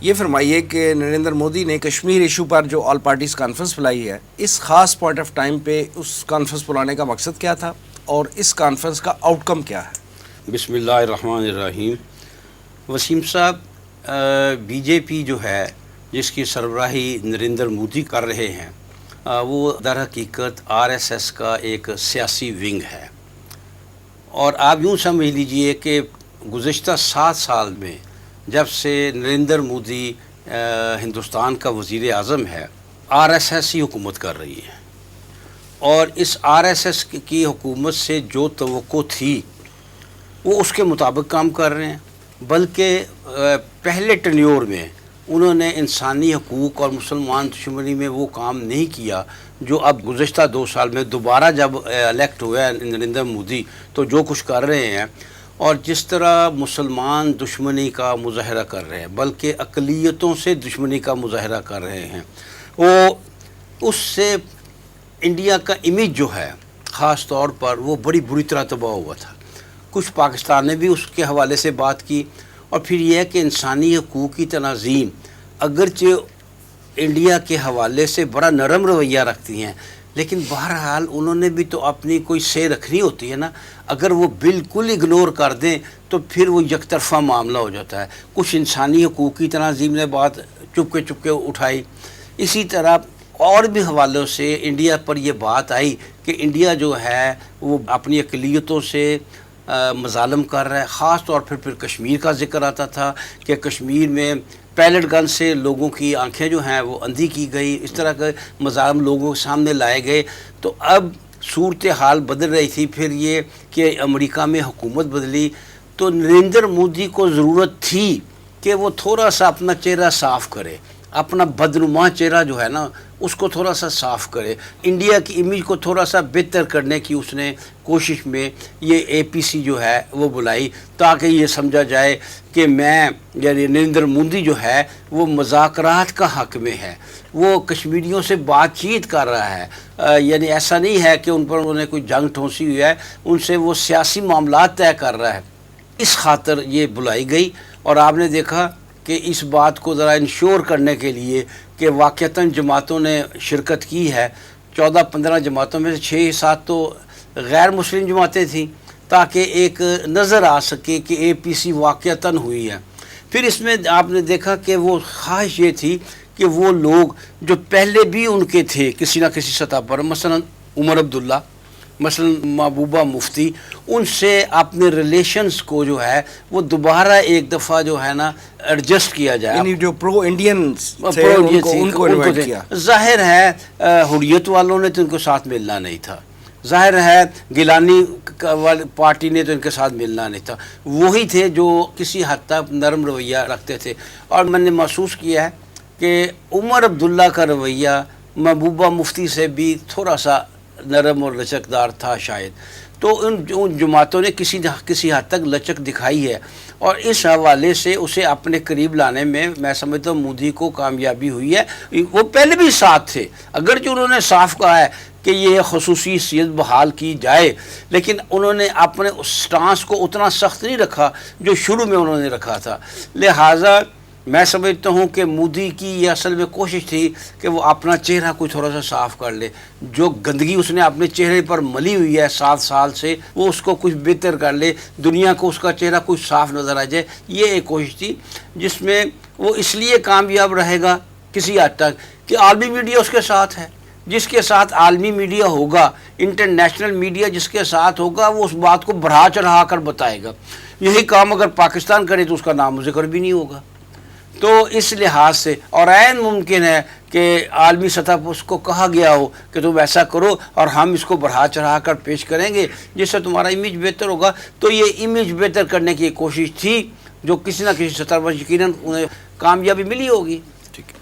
یہ فرمائیے کہ نریندر مودی نے کشمیر ایشو پر جو آل پارٹیز کانفرنس بلائی ہے، اس خاص پوائنٹ آف ٹائم پہ اس کانفرنس بلانے کا مقصد کیا تھا اور اس کانفرنس کا آؤٹ کم کیا ہے؟ بسم اللہ الرحمن الرحیم۔ وسیم صاحب، بی جے پی جو ہے جس کی سربراہی نریندر مودی کر رہے ہیں، وہ در حقیقت آر ایس ایس کا ایک سیاسی ونگ ہے، اور آپ یوں سمجھ لیجئے کہ گزشتہ 7 سال میں جب سے نریندر مودی ہندوستان کا وزیر اعظم ہے، آر ایس ایس ہی حکومت کر رہی ہے، اور اس آر ایس ایس کی حکومت سے جو توقع تھی وہ اس کے مطابق کام کر رہے ہیں، بلکہ پہلے ٹینیور میں انہوں نے انسانی حقوق اور مسلمان دشمنی میں وہ کام نہیں کیا جو اب گزشتہ 2 سال میں دوبارہ جب الیکٹ ہوئے ہیں نریندر مودی تو جو کچھ کر رہے ہیں، اور جس طرح مسلمان دشمنی کا مظاہرہ کر رہے ہیں، بلکہ اقلیتوں سے دشمنی کا مظاہرہ کر رہے ہیں، وہ اس سے انڈیا کا امیج جو ہے خاص طور پر وہ بڑی بری طرح تباہ ہوا تھا۔ کچھ پاکستان نے بھی اس کے حوالے سے بات کی، اور پھر یہ ہے کہ انسانی حقوق کی تنظیم اگرچہ انڈیا کے حوالے سے بڑا نرم رویہ رکھتی ہیں، لیکن بہرحال انہوں نے بھی تو اپنی کوئی سے رکھنی ہوتی ہے نا۔ اگر وہ بالکل اگنور کر دیں تو پھر وہ یک طرفہ معاملہ ہو جاتا ہے۔ کچھ انسانی حقوق کی تنظیم نے بات چپکے چپکے اٹھائی، اسی طرح اور بھی حوالوں سے انڈیا پر یہ بات آئی کہ انڈیا جو ہے وہ اپنی اقلیتوں سے مظالم کر رہا ہے۔ خاص طور پھر کشمیر کا ذکر آتا تھا کہ کشمیر میں پیلٹ گن سے لوگوں کی آنکھیں جو ہیں وہ اندھی کی گئی، اس طرح کے مظالم لوگوں کے سامنے لائے گئے۔ تو اب صورتحال بدل رہی تھی، پھر یہ کہ امریکہ میں حکومت بدلی، تو نریندر مودی کو ضرورت تھی کہ وہ تھوڑا سا اپنا چہرہ صاف کرے، اپنا بدنما چہرہ جو ہے نا اس کو تھوڑا سا صاف کرے، انڈیا کی امیج کو تھوڑا سا بہتر کرنے کی اس نے کوشش میں یہ اے پی سی جو ہے وہ بلائی، تاکہ یہ سمجھا جائے کہ میں یعنی نریندر مودی جو ہے وہ مذاکرات کا حق میں ہے، وہ کشمیریوں سے بات چیت کر رہا ہے، یعنی ایسا نہیں ہے کہ ان پر انہوں نے کوئی جنگ ٹھونسی ہوئی ہے، ان سے وہ سیاسی معاملات طے کر رہا ہے۔ اس خاطر یہ بلائی گئی، اور آپ نے دیکھا کہ اس بات کو ذرا انشور کرنے کے لیے کہ واقعتاً جماعتوں نے شرکت کی ہے، 14-15 جماعتوں میں سے 6-7 تو غیر مسلم جماعتیں تھیں، تاکہ ایک نظر آ سکے کہ اے پی سی واقعتاً ہوئی ہے۔ پھر اس میں آپ نے دیکھا کہ وہ خواہش یہ تھی کہ وہ لوگ جو پہلے بھی ان کے تھے کسی نہ کسی سطح پر، مثلا عمر عبداللہ، مثلا محبوبہ مفتی، ان سے اپنے ریلیشنز کو جو ہے وہ دوبارہ ایک دفعہ جو ہے نا ایڈجسٹ کیا جائے، یعنی جو پرو انڈین تھے ان کو انوائٹ کیا۔ ظاہر ہے حریت والوں نے تو ان کو ساتھ ملنا نہیں تھا، ظاہر ہے گیلانی پارٹی نے تو ان کے ساتھ ملنا نہیں تھا، وہی تھے جو کسی حد تک نرم رویہ رکھتے تھے۔ اور میں نے محسوس کیا ہے کہ عمر عبداللہ کا رویہ محبوبہ مفتی سے بھی تھوڑا سا نرم اور لچکدار تھا شاید، تو ان جماعتوں نے کسی حد تک لچک دکھائی ہے، اور اس حوالے سے اسے اپنے قریب لانے میں میں سمجھتا ہوں مودی کو کامیابی ہوئی ہے۔ وہ پہلے بھی ساتھ تھے، اگرچہ انہوں نے صاف کہا ہے کہ یہ خصوصی حیثیت بحال کی جائے، لیکن انہوں نے اپنے سٹانس کو اتنا سخت نہیں رکھا جو شروع میں انہوں نے رکھا تھا۔ لہٰذا میں سمجھتا ہوں کہ مودی کی یہ اصل میں کوشش تھی کہ وہ اپنا چہرہ کوئی تھوڑا سا صاف کر لے، جو گندگی اس نے اپنے چہرے پر ملی ہوئی ہے 7 سال سے وہ اس کو کچھ بہتر کر لے، دنیا کو اس کا چہرہ کچھ صاف نظر آ جائے۔ یہ ایک کوشش تھی جس میں وہ اس لیے کامیاب رہے گا کسی حد تک کہ عالمی میڈیا اس کے ساتھ ہے، جس کے ساتھ عالمی میڈیا ہوگا، انٹرنیشنل میڈیا جس کے ساتھ ہوگا، وہ اس بات کو بڑھا چڑھا کر بتائے گا۔ یہی کام اگر پاکستان کرے تو اس کا نام و ذکر بھی نہیں ہوگا۔ تو اس لحاظ سے اور عین ممکن ہے کہ عالمی سطح پر اس کو کہا گیا ہو کہ تم ایسا کرو اور ہم اس کو بڑھا چڑھا کر پیش کریں گے جس سے تمہارا امیج بہتر ہوگا۔ تو یہ امیج بہتر کرنے کی کوشش تھی جو کسی نہ کسی سطح پر یقیناً انہیں کامیابی ملی ہوگی۔